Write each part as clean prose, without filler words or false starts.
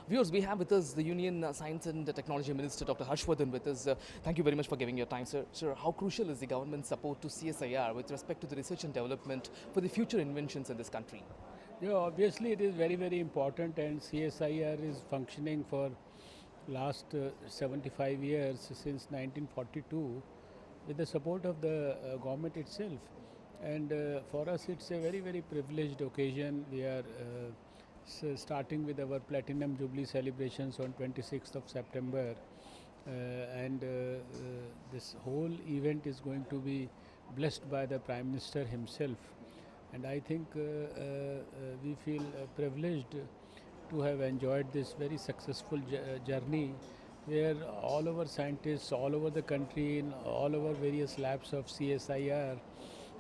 Viewers, we have with us the Union Science and Technology Minister, Dr. Harshvardhan, with us. Thank you very much for giving your time, sir. Sir, how crucial is the government support to CSIR with respect to the research and development for the future inventions in this country? Yeah, obviously it is very, very important, and CSIR is functioning for last 75 years, since 1942, with the support of the government itself. And for us it's a very, very privileged occasion. We are starting with our Platinum Jubilee celebrations on 26th of September, and this whole event is going to be blessed by the Prime Minister himself. And I think we feel privileged to have enjoyed this very successful journey, where all our scientists all over the country in all our various labs of CSIR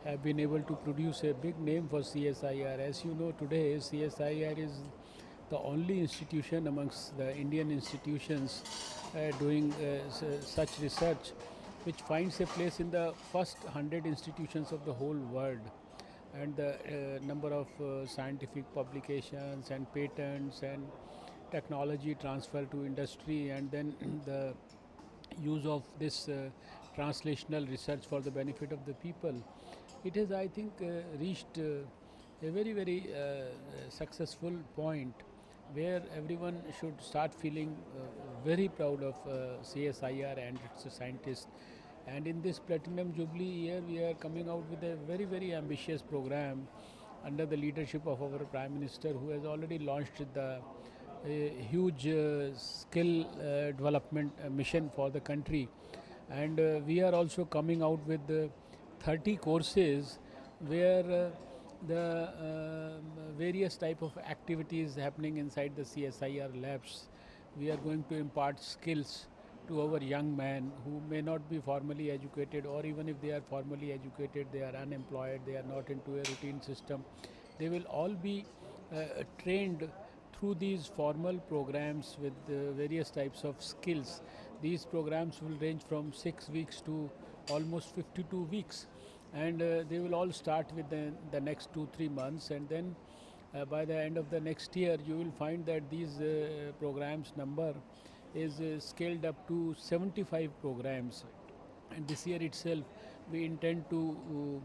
have been able to produce a big name for CSIR. As you know, today CSIR is the only institution amongst the Indian institutions doing such research, which finds a place in the first 100 institutions of the whole world. And the number of scientific publications and patents and technology transfer to industry, and then the use of this translational research for the benefit of the people. It has, I think, reached a very, very successful point where everyone should start feeling very proud of CSIR and its scientists. And in this Platinum Jubilee year, we are coming out with a very, very ambitious program under the leadership of our Prime Minister, who has already launched the huge skill development mission for the country. And we are also coming out with 30 courses where the various type of activities happening inside the CSIR labs. We are going to impart skills to our young men who may not be formally educated, or even if they are formally educated, they are unemployed, they are not into a routine system. They will all be trained through these formal programs with various types of skills. These programs will range from 6 weeks to almost 52 weeks, and they will all start with the next 2-3 months, and then by the end of the next year you will find that these programs number is scaled up to 75 programs. And this year itself we intend to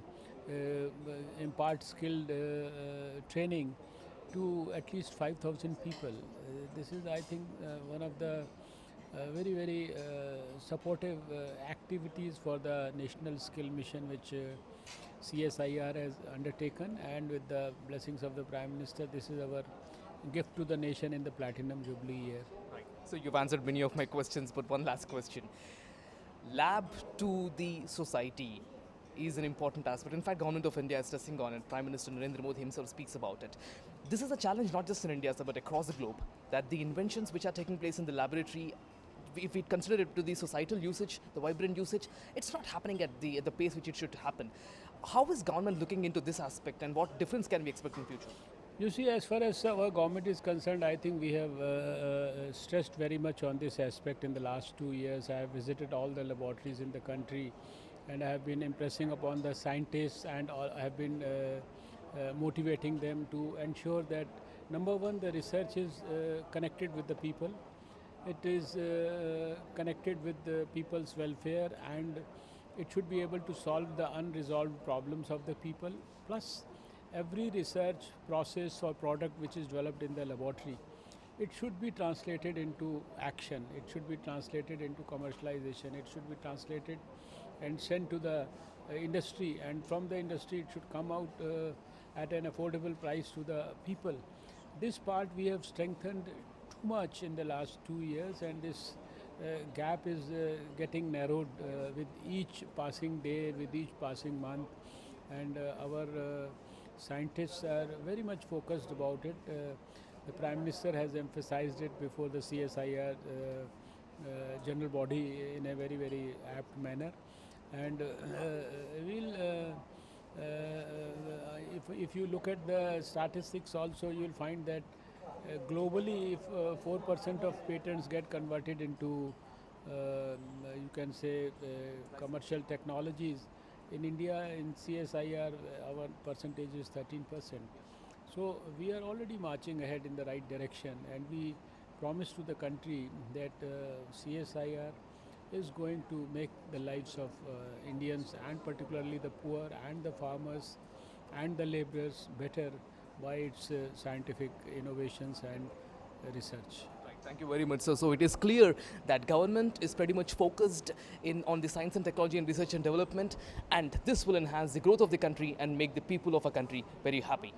impart skilled training to at least 5,000 people. This is, I think, one of the very, very supportive activities for the National Skill Mission, which CSIR has undertaken, and with the blessings of the Prime Minister, this is our gift to the nation in the Platinum Jubilee year. Right. So you've answered many of my questions, but one last question. Lab to the society is an important aspect. In fact, Government of India is stressing on it. Prime Minister Narendra Modi himself speaks about it. This is a challenge not just in India, sir, but across the globe, that the inventions which are taking place in the laboratory, if we consider it to the societal usage, the vibrant usage, it's not happening at the pace which it should happen. How is government looking into this aspect, and what difference can we expect in future? You see, as far as our government is concerned, I think we have stressed very much on this aspect in the last 2 years. I have visited all the laboratories in the country, and I have been impressing upon the scientists, and I have been motivating them to ensure that, number one, the research is connected with the people. It is connected with the people's welfare, and it should be able to solve the unresolved problems of the people. Plus, every research process or product which is developed in the laboratory, it should be translated into action, it should be translated into commercialization, it should be translated and sent to the industry, and from the industry it should come out at an affordable price to the people. This part we have strengthened too much in the last 2 years, and this gap is getting narrowed with each passing day, with each passing month, and our scientists are very much focused about it. The Prime Minister has emphasized it before the CSIR general body in a very, very apt manner. And if you look at the statistics also, you will find that globally, if 4% of patents get converted into, you can say, commercial technologies, in India, in CSIR, our percentage is 13%. So we are already marching ahead in the right direction, and we promised to the country that CSIR is going to make the lives of Indians and particularly the poor and the farmers and the laborers better by its scientific innovations and research. Right, thank you very much, sir. So it is clear that government is pretty much focused in on the science and technology and research and development, and this will enhance the growth of the country and make the people of a country very happy.